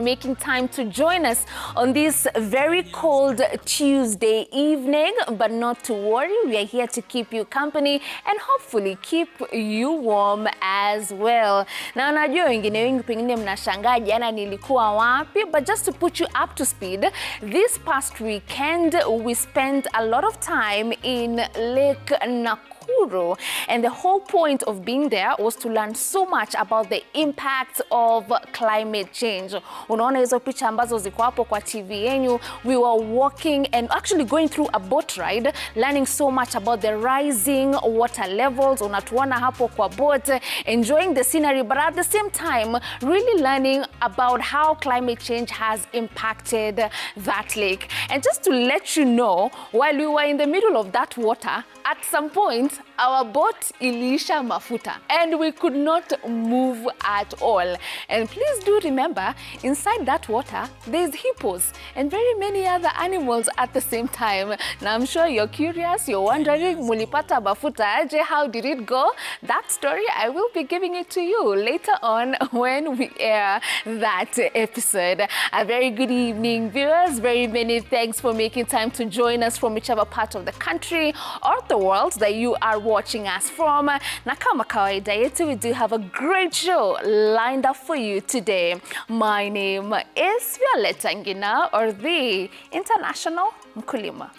Making time to join us on this very cold Tuesday evening, but not to worry, we are here to keep you company and hopefully keep you warm as well. Na najua wengine wengi pengine mnashangaa jana nilikuwa wapi, but just to put you up to speed, this past weekend we spent a lot of time in Lake Nakuru, and the whole point of being there was to learn so much about the impact of climate change. Unaona hizo picha ambazo ziko hapo kwa TV yenu, we were walking and actually going through a boat ride, learning so much about the rising water levels. Unatuona hapo kwa boat, enjoying the scenery, but at the same time really learning about how climate change has impacted that lake. And just to let you know, while we were in the middle of that water, at some point our boat iliisha mafuta and we could not move at all. And please do remember, inside that water there's hippos and very many other animals at the same time. Now I'm sure you're curious, you're wondering, mulipata mafuta aje, how did it go? That story I will be giving it to you later on when we air that episode. A very good evening, viewers. Very many thanks for making time to join us from whichever part of the country or the world that you are watching us from. Na kama kawaida yetu, we do have a great show lined up for you today. My name is Violeta Ngina, or the International Mkulima.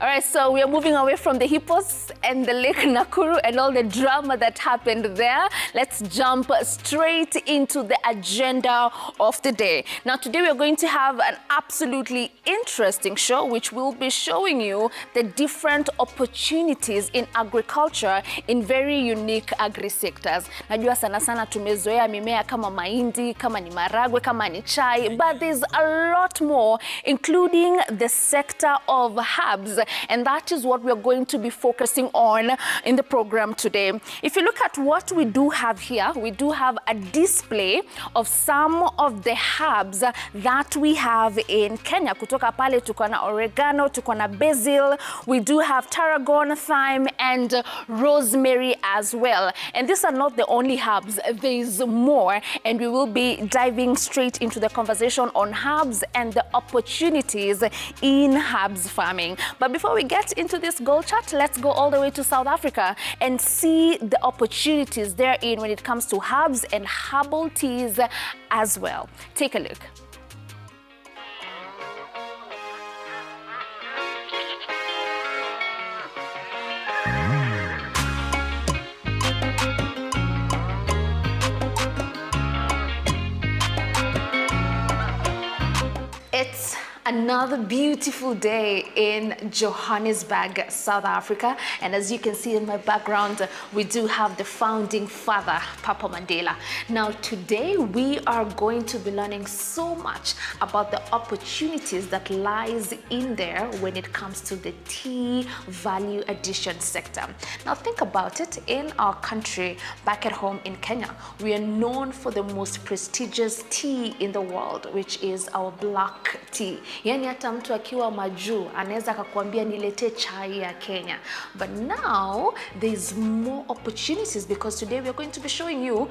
All right, so we are moving away from the hippos and the Lake Nakuru and all the drama that happened there. Let's jump straight into the agenda of the day. Now, today we are going to have an absolutely interesting show, which will be showing you the different opportunities in agriculture in very unique agri-sectors. Najua sana sana tumezoea mimea kama mahindi, kama ni maragwe, kama ni chai, but there's a lot more, including the sector of herbs. And that is what we are going to be focusing on in the program today. If you look at what we do have here, we do have a display of some of the herbs that we have in Kenya. Kutoka pale tuko na oregano, tuko na basil, we do have tarragon, thyme, and rosemary as well. And these are not the only herbs, there is more, and we will be diving straight into the conversation on herbs and the opportunities in herbs farming. But before we get into this gold chat, let's go all the way to South Africa and see the opportunities therein when it comes to herbs and herbal teas as well. Take a look. It's another beautiful day in Johannesburg, South Africa. And as you can see in my background, we do have the founding father, Papa Mandela. Now, today we are going to be learning so much about the opportunities that lies in there when it comes to the tea value addition sector. Now, think about it. In our country, back at home in Kenya, we are known for the most prestigious tea in the world, which is our black tea. Yani hata mtu akiwa majuu anaweza akakwambia niletee chai ya Kenya. But now there's more opportunities because today we are going to be showing you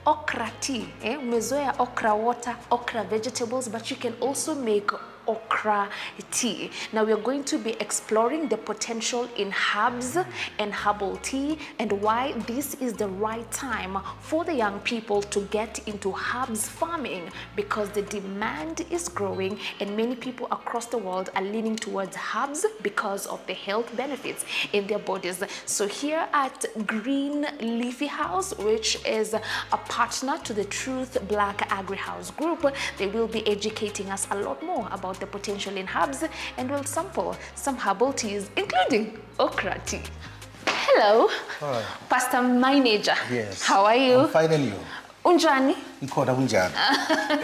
okra tea. Umezoea okra water, okra vegetables, but you can also make okra tea. Now we are going to be exploring the potential in herbs and herbal tea and why this is the right time for the young people to get into herbs farming, because the demand is growing and many people across the world are leaning towards herbs because of the health benefits in their bodies. So here at Green Leafy House, which is a partner to the Truth Black Agri House Group, they will be educating us a lot more about the potential in herbs, and we'll sample some herbal teas, including okra tea. Hello. Hi. Pastor Manager. Yes. How are you? I'm fine, and you? Unjani. Unjani.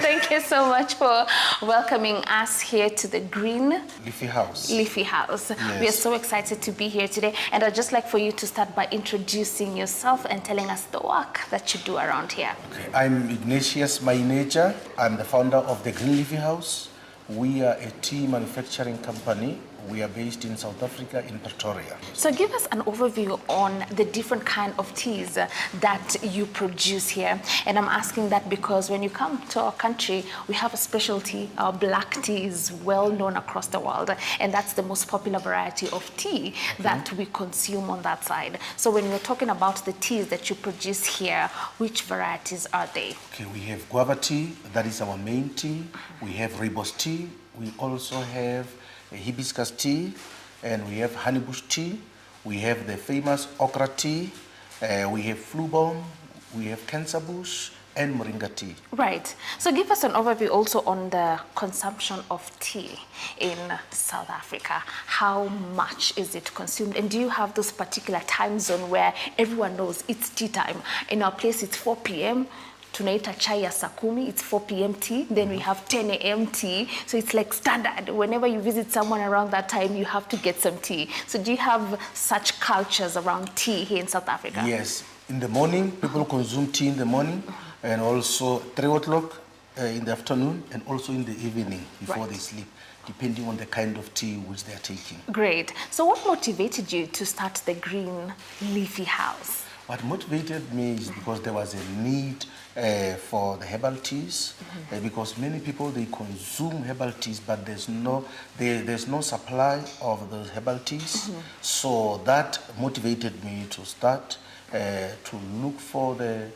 Thank you so much for welcoming us here to the Green Leafy House. Leafy House. Yes. We are so excited to be here today, and I'd just like for you to start by introducing yourself and telling us the work that you do around here. Okay. I'm Ignatius Manager. I'm the founder of the Green Leafy House. We are a tea manufacturing company we are based in South Africa, in Pretoria. So give us an overview on the different kind of teas that you produce here. And I'm asking that because when you come to our country, we have a specialty. Our black tea is well known across the world, and that's the most popular variety of tea that we consume on that side. So when you're talking about the teas that you produce here, which varieties are they? Okay, we have guava tea, that is our main tea. We have rooibos tea. We also have hibiscus tea, and we have honeybush tea. We have the famous okra tea. We have flu balm. We have cancer bush and moringa tea. Right. So give us an overview also on the consumption of tea in South Africa. How much is it consumed? And do you have this particular time zone where everyone knows it's tea time? In our place, it's 4 p.m. Tunaita chai ya saa kumi, it's 4 p.m. tea. Then we have 10 a.m. tea. So it's like standard. Whenever you visit someone around that time, you have to get some tea. So do you have such cultures around tea here in South Africa? Yes. In the morning, people consume tea in the morning, and also 3 o'clock in the afternoon, and also in the evening before they sleep, depending on the kind of tea which they are taking. Great. So what motivated you to start the Green Leafy House? What motivated me is because there was a need for the herbal teas, because many people, they consume herbal teas, but there's no supply of those herbal teas. So that motivated me to start to look for the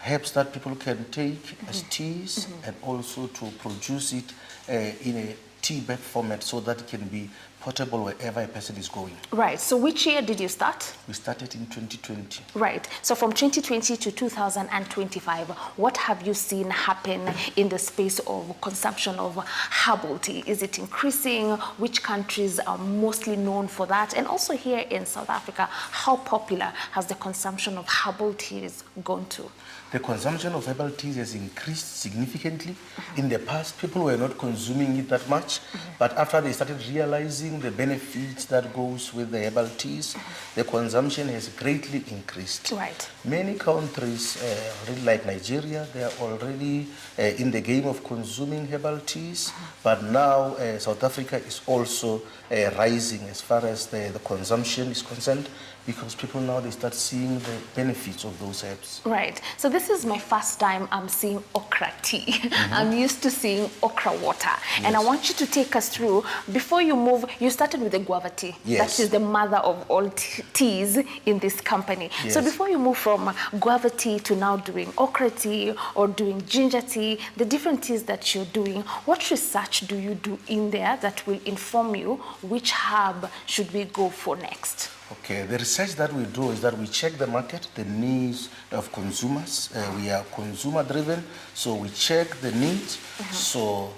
herbs that people can take as teas, and also to produce it in a tea bag format so that it can be portable wherever a person is going. Right. So which year did you start? We started in 2020. Right. So from 2020 to 2025, what have you seen happen in the space of consumption of herbal tea? Is it increasing? Which countries are mostly known for that? And also here in South Africa, how popular has the consumption of herbal teas gone to? The consumption of herbal teas has increased significantly. In the past, people were not consuming it that much, but after they started realizing the benefits that goes with the herbal teas, the consumption has greatly increased. Right. Many countries, really like Nigeria, they are already in the game of consuming herbal teas, but now South Africa is also rising as far as the consumption is concerned, because people now, they start seeing the benefits of those herbs. Right. So this is my first time I'm seeing okra tea. I'm used to seeing okra water. And I want you to take us through, before you move, you started with the guava tea. Yes. That is the mother of all teas in this company. Yes. So before you move from guava tea to now doing okra tea or doing ginger tea, the different teas that you're doing, what research do you do in there that will inform you which herb should we go for next? Okay, the research that we do is that we check the market, the needs of consumers. We are consumer driven, so we check the needs. So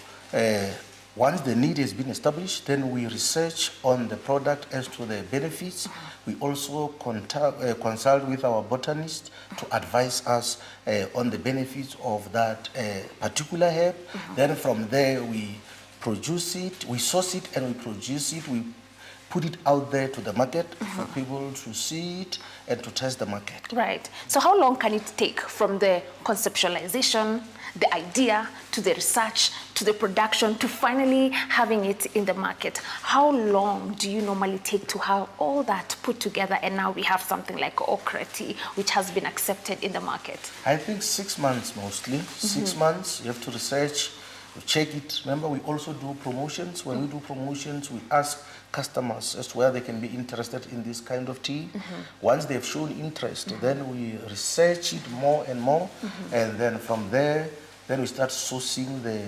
once the need has been established, then we research on the product as to the benefits. We also consult with our botanist to advise us on the benefits of that particular herb. Then from there, we produce it, we source it, and we produce it. We put it out there to the market for people to see it and to test the market. Right. So how long can it take from the conceptualization, the idea, to the research, to the production, to finally having it in the market? How long do you normally take to have all that put together, and now we have something like okra tea, which has been accepted in the market? I think 6 months mostly. 6 months, you have to research, you check it. Remember, we also do promotions. When we do promotions, we ask customers as to where they can be interested in this kind of tea. Once they've shown interest, then we research it more and more, and then from there, then we start sourcing the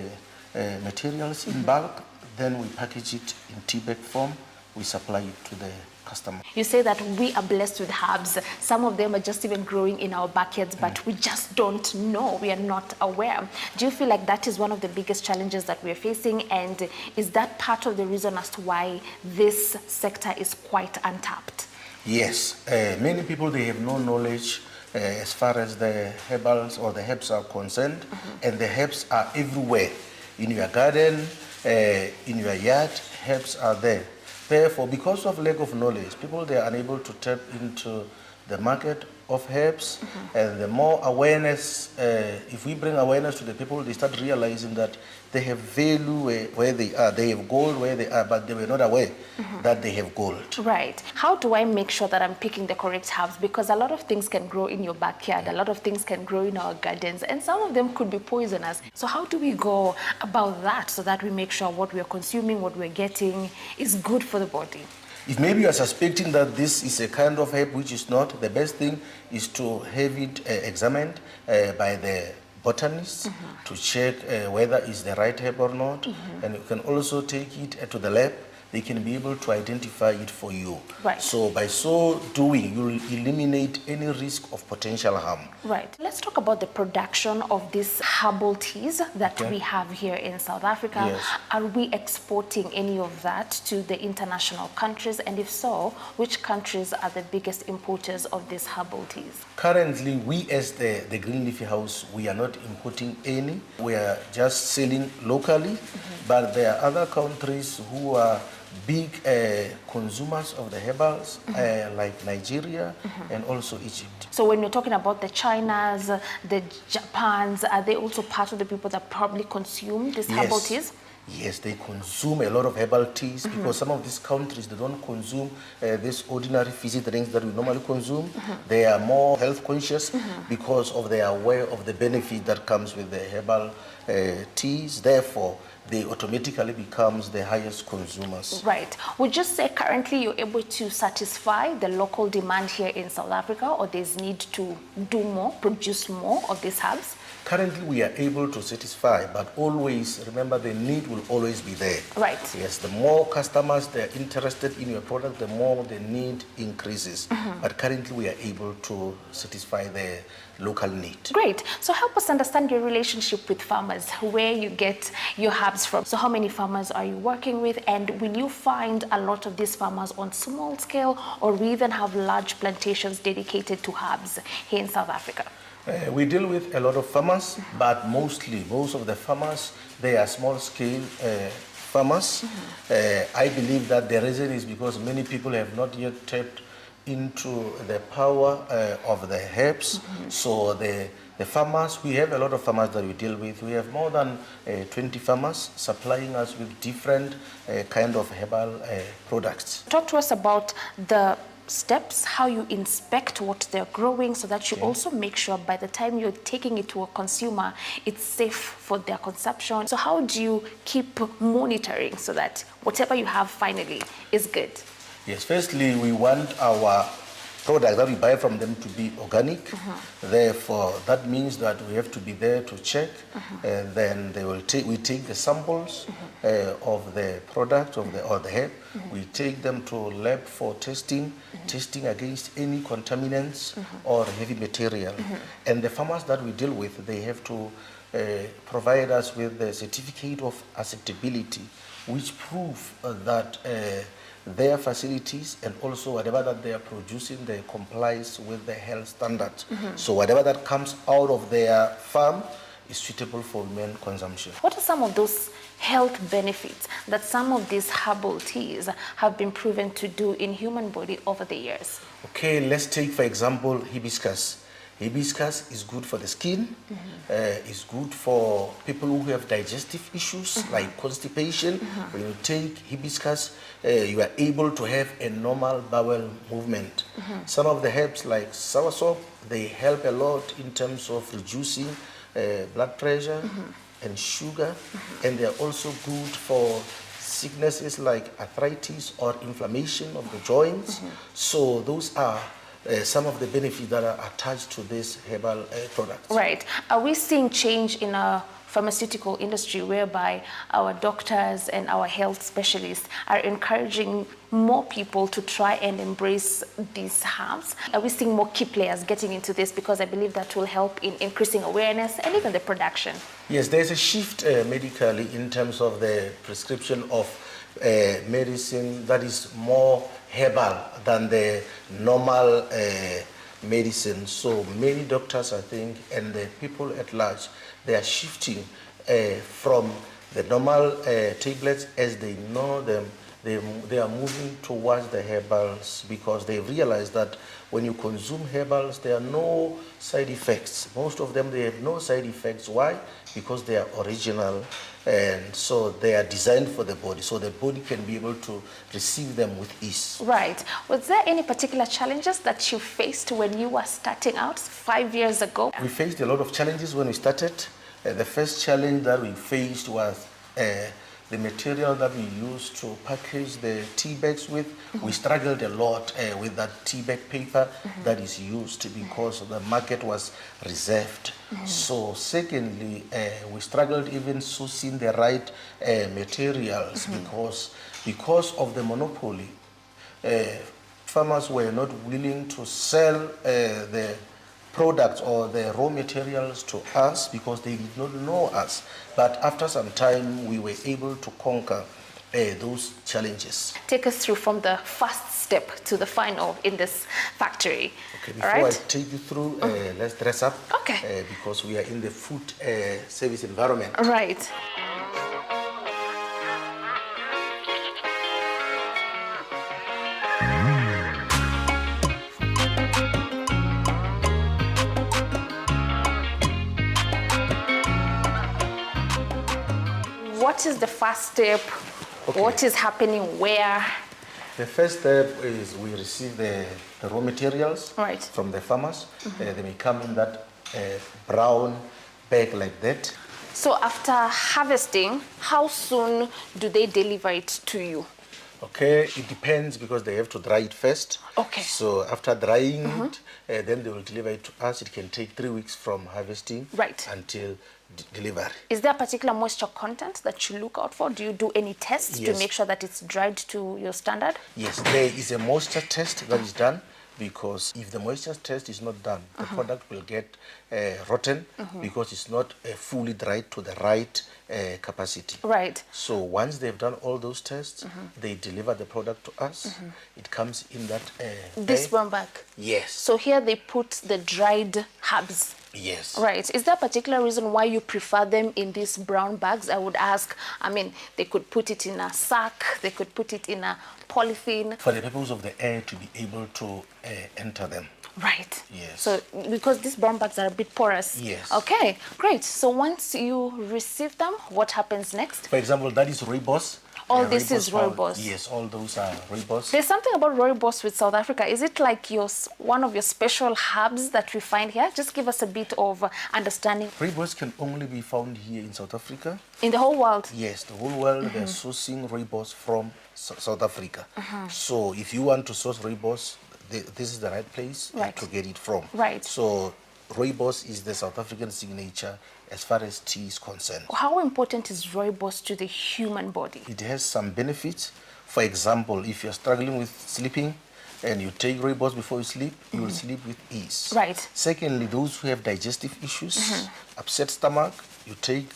materials in bulk. Then we package it in tea bag form. We supply it to the customer. You say that we are blessed with herbs. Some of them are just even growing in our backyards, but we just don't know. We are not aware. Do you feel like that is one of the biggest challenges that we're facing? And is that part of the reason as to why this sector is quite untapped? Yes. Many people, they have no knowledge as far as the herbals or the herbs are concerned. And the herbs are everywhere. In your garden, in your yard, herbs are there. Therefore, because of lack of knowledge, people, they are unable to tap into the market of herbs, and the more awareness, if we bring awareness to the people, they start realizing that they have value where they are. They have gold where they are, but they were not aware that they have gold. Right. How do I make sure that I'm picking the correct herbs? Because a lot of things can grow in your backyard, a lot of things can grow in our gardens, and some of them could be poisonous. So how do we go about that so that we make sure what we're consuming, what we're getting is good for the body? If maybe you are suspecting that this is a kind of herb which is not, the best thing is to have it examined by the botanist to check whether it's the right herb or not. And you can also take it to the lab. They can be able to identify it for you. Right. So by so doing, you'll eliminate any risk of potential harm. Right. Let's talk about the production of these herbal teas that we have here in South Africa. Yes. Are we exporting any of that to the international countries? And if so, which countries are the biggest importers of these herbal teas? Currently, we as the Green Leafy House, we are not importing any. We are just selling locally, but there are other countries who are big consumers of the herbals, like Nigeria and also Egypt. So when you're talking about the Chinas, the Japans, are they also part of the people that probably consume these herbal teas? Yes, they consume a lot of herbal teas because some of these countries, they don't consume these ordinary fizzy drinks that we normally consume. They are more health conscious because of they are aware of the benefit that comes with the herbal teas. Therefore, they automatically becomes the highest consumers. Right. Would you say currently you're able to satisfy the local demand here in South Africa, or there's need to do more, produce more of these herbs? Currently, we are able to satisfy, but always remember the need will always be there. Right. Yes, the more customers they are interested in your product, the more the need increases. But currently, we are able to satisfy the local need. Great. So help us understand your relationship with farmers, where you get your herbs from. So how many farmers are you working with, and will you find a lot of these farmers on small scale, or we even have large plantations dedicated to herbs here in South Africa? We deal with a lot of farmers, but most of the farmers, they are small-scale farmers. I believe that the reason is because many people have not yet tapped into the power of the herbs. So the farmers, we have a lot of farmers that we deal with. We have more than 20 farmers supplying us with different kind of herbal products. Talk to us about the steps, how you inspect what they're growing, so that you also make sure by the time you're taking it to a consumer, it's safe for their consumption. So how do you keep monitoring so that whatever you have finally is good? Yes, firstly, we want our products that we buy from them to be organic. Therefore, that means that we have to be there to check. Then we take the samples of the product or the herb. We take them to lab for testing against any contaminants or heavy material. And the farmers that we deal with, they have to provide us with the certificate of acceptability, which prove that their facilities and also whatever that they are producing, they complies with the health standards. So whatever that comes out of their farm is suitable for human consumption. What are some of those health benefits that some of these herbal teas have been proven to do in human body over the years? Okay, let's take for example hibiscus. Hibiscus is good for the skin, it's good for people who have digestive issues like constipation. When you take hibiscus, you are able to have a normal bowel movement. Some of the herbs like soursop, they help a lot in terms of reducing blood pressure and sugar, and they are also good for sicknesses like arthritis or inflammation of the joints. So those are some of the benefits that are attached to this herbal products. Right. Are we seeing change in our pharmaceutical industry whereby our doctors and our health specialists are encouraging more people to try and embrace these herbs? Are we seeing more key players getting into this? Because I believe that will help in increasing awareness and even the production. Yes, there's a shift medically in terms of the prescription of medicine that is more herbal than the normal medicine. So many doctors, I think, and the people at large, they are shifting from the normal tablets as they know them they are moving towards the herbals because they realize that when you consume herbals, there are no side effects. Most of them, they have no side effects. Why? Because they are original, and so they are designed for the body, so the body can be able to receive them with ease. Right. Was there any particular challenges that you faced when you were starting out 5 years ago? We faced a lot of challenges when we started. The first challenge that we faced was the material that we used to package the tea bags with. We struggled a lot with that tea bag paper that is used because the market was reserved. So secondly, we struggled even sourcing the right materials because of the monopoly. Farmers were not willing to sell the products or the raw materials to us because they did not know us. But after some time, we were able to conquer those challenges. Take us through from the first step to the final in this factory. Okay, before I take you through, let's dress up. Okay. Because we are in the food service environment. Right. What is the first step? Okay. What is happening where? The first step is we receive the raw materials Right. from the farmers. They may come in that brown bag like that. So after harvesting, how soon do they deliver it to you? Okay, it depends because they have to dry it first. Okay. So after drying it, then they will deliver it to us. It can take 3 weeks from harvesting Right. until delivery. Is there a particular moisture content that you look out for? Do you do any tests to Yes. make sure that it's dried to your standard? Yes, there is a moisture test that is done because if the moisture test is not done, the product will get rotten because it's not fully dried to the right capacity. Right. So once they've done all those tests, they deliver the product to us. It comes in that This bag. one bag. Yes. So here they put the dried herbs. Yes. Right. Is there a particular reason why you prefer them in these brown bags? I would ask. I mean, they could put it in a sack. They could put it in a polythene. For the purpose of the air to be able to enter them. Right. Yes. So because these brown bags are a bit porous. Yes. Okay, great. So once you receive them, what happens next? For example, that is rooibos. All this is rooibos. Yes, all those are rooibos. There's something about rooibos with South Africa. Is it like one of your special herbs that we find here? Just give us a bit of understanding. Rooibos can only be found here in South Africa. In the whole world? Yes, the whole world, they're sourcing rooibos from South Africa. So if you want to source rooibos, this is the right place to get it from. Right. So rooibos is the South African signature as far as tea is concerned. How important is rooibos to the human body? It has some benefits. For example, if you're struggling with sleeping and you take rooibos before you sleep, you will sleep with ease. Right. Secondly, those who have digestive issues, upset stomach, you take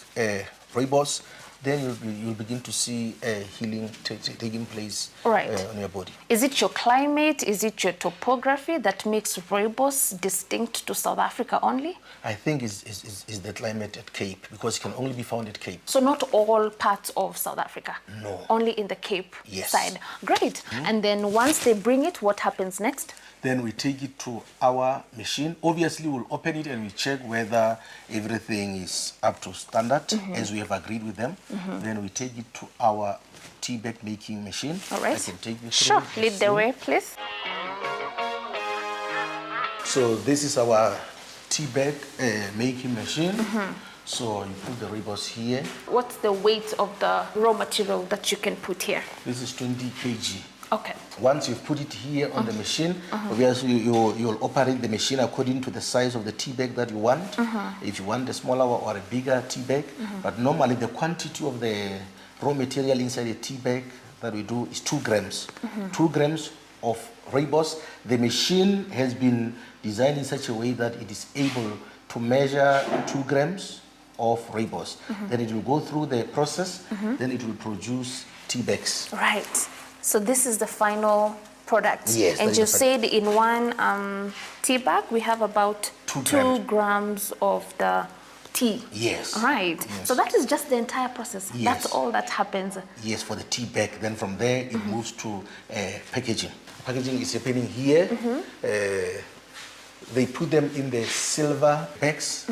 rooibos, then you'll begin to see healing taking place on your body. Is it your climate? Is it your topography that makes rooibos distinct to South Africa only? I think it's the climate at Cape, because it can only be found at Cape. So not all parts of South Africa? No. Only in the Cape Yes. side. Great. And then once they bring it, what happens next? Then we take it to our machine. Obviously, we'll open it and we check whether everything is up to standard, as we have agreed with them. Then we take it to our tea bag making machine. All right. I can take you through. Sure. Lead the way, please. So this is our tea bag making machine. So you put the rooibos here. What's the weight of the raw material that you can put here? This is 20 kg. Okay. Once you've put it here on the machine, obviously you'll operate the machine according to the size of the tea bag that you want. If you want a smaller or a bigger tea bag. But normally the quantity of the raw material inside a tea bag that we do is 2 grams. 2 grams of rooibos. The machine has been designed in such a way that it is able to measure 2 grams of rooibos. Then it will go through the process, then it will produce tea bags. Right. So this is the final product. Yes. And you said in one tea bag we have about 2 2 grams of the tea. Yes. Right. Yes. So that is just the entire process. Yes. That's all that happens. Yes, for the tea bag. Then from there, it moves to packaging. Packaging is happening here. They put them in the silver bags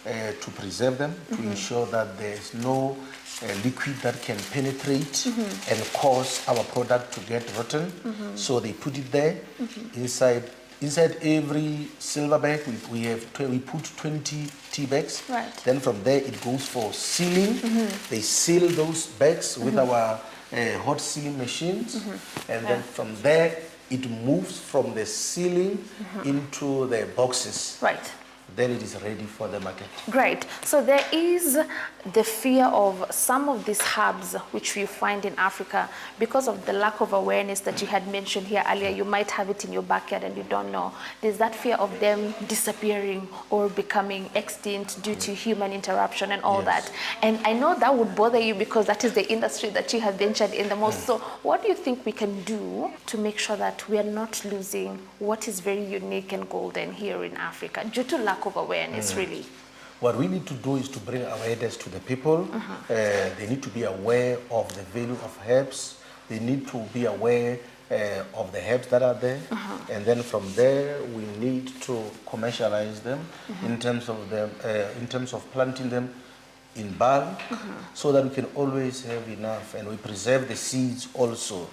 to preserve them, to ensure that there's no liquid that can penetrate and cause our product to get rotten. So they put it there inside. Inside every silver bag, we put 20 tea bags. Right. Then from there, it goes for sealing. They seal those bags with our hot sealing machines. And then from there, it moves from the sealing into the boxes. Right. Then it is ready for the market. Great. So there is the fear of some of these herbs which you find in Africa because of the lack of awareness that you had mentioned here earlier. You might have it in your backyard and you don't know. There's that fear of them disappearing or becoming extinct due to human interruption and all that. And I know that would bother you because that is the industry that you have ventured in the most. So what do you think we can do to make sure that we are not losing what is very unique and golden here in Africa due to lack of awareness, really? What we need to do is to bring awareness to the people. They need to be aware of the value of herbs. They need to be aware of the herbs that are there. And then from there, we need to commercialize them in terms of them, in terms of planting them in bulk, so that we can always have enough, and we preserve the seeds also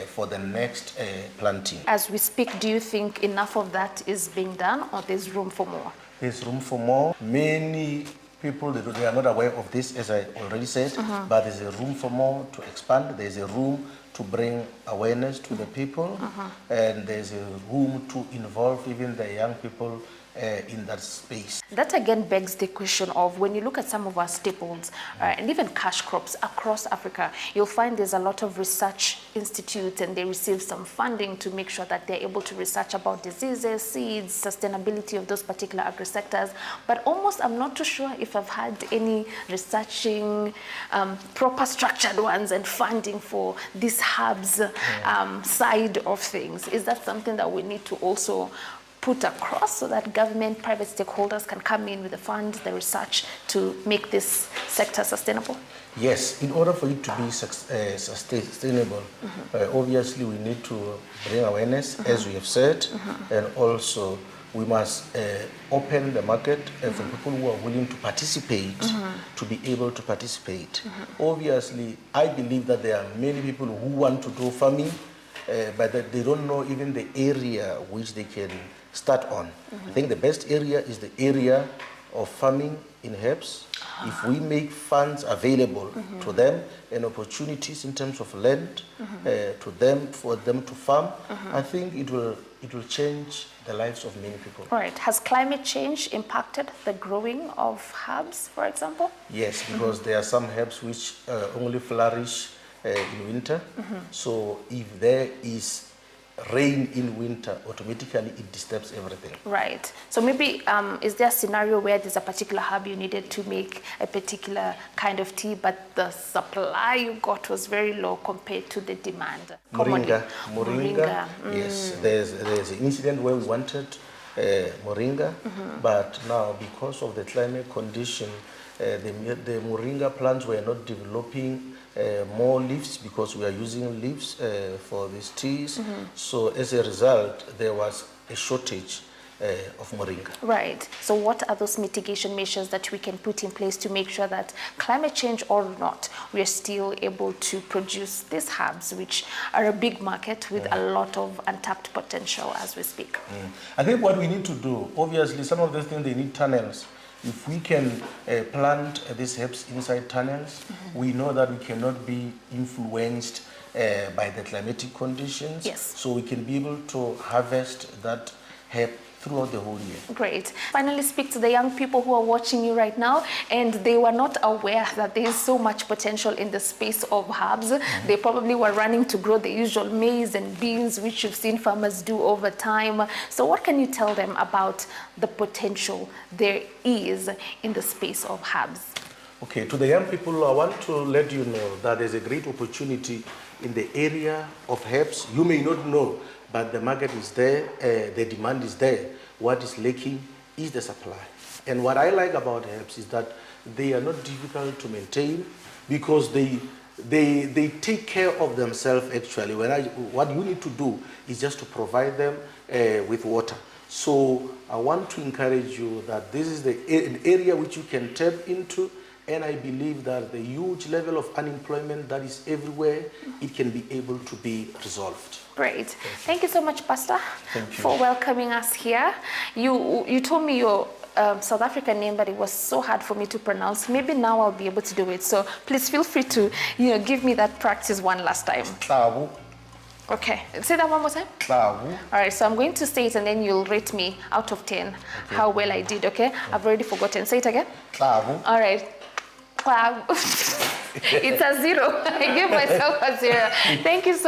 for the next planting. As we speak, do you think enough of that is being done, or there's room for more? There's room for more. Many people, they are not aware of this, as I already said, but there's a room for more to expand. There's a room to bring awareness to the people, and there's a room to involve even the young people in that space. That again begs the question of, when you look at some of our staples and even cash crops across Africa, you'll find there's a lot of research institutes, and they receive some funding to make sure that they're able to research about diseases, seeds, sustainability of those particular agri-sectors. But almost, I'm not too sure if I've had any researching, proper structured ones and funding for these herbs side of things. Is that something that we need to also put across so that government, private stakeholders can come in with the funds, the research to make this sector sustainable? Yes, in order for it to be sustainable, obviously we need to bring awareness, as we have said, and also we must open the market for people who are willing to participate, to be able to participate. Obviously, I believe that there are many people who want to do farming, but that they don't know even the area which they can start on. I think the best area is the area of farming in herbs. If we make funds available to them and opportunities in terms of land to them, for them to farm, I think it will change the lives of many people. Right. Has climate change impacted the growing of herbs, for example? Yes, because there are some herbs which only flourish in winter. So if there is rain in winter, automatically it disturbs everything. Right. So maybe is there a scenario where there's a particular herb you needed to make a particular kind of tea, but the supply you got was very low compared to the demand? Moringa. Yes, there's an incident where we wanted moringa, but now because of the climate condition, the moringa plants were not developing more leaves, because we are using leaves for these teas. So as a result, there was a shortage of moringa. Right. So what are those mitigation measures that we can put in place to make sure that, climate change or not, we are still able to produce these herbs, which are a big market with a lot of untapped potential as we speak? I think what we need to do, obviously, some of these things, they need tunnels. If we can plant these herbs inside tunnels, we know that we cannot be influenced by the climatic conditions. Yes. So we can be able to harvest that herb throughout the whole year. Great. Finally, speak to the young people who are watching you right now, and they were not aware that there is so much potential in the space of herbs. They probably were running to grow the usual maize and beans, which you've seen farmers do over time. So what can you tell them about the potential there is in the space of herbs? Okay, to the young people, I want to let you know that there's a great opportunity in the area of herbs. You may not know, but the market is there, the demand is there. What is lacking is the supply. And what I like about herbs is that they are not difficult to maintain because they take care of themselves actually. What you need to do is just to provide them with water. So I want to encourage you that this is an area which you can tap into, and I believe that the huge level of unemployment that is everywhere, it can be able to be resolved. Great. Thank you so much, Pastor, Thank you for welcoming us here. You told me your South African name, but it was so hard for me to pronounce. Maybe now I'll be able to do it. So please feel free to, give me that practice one last time. Tabu. Okay. Say that one more time. Tabu. All right. So I'm going to say it, and then you'll rate me out of 10 how well I did. Okay. I've already forgotten. Say it again. Tabu. All right. It's a 0. I gave myself a 0. Thank you so much.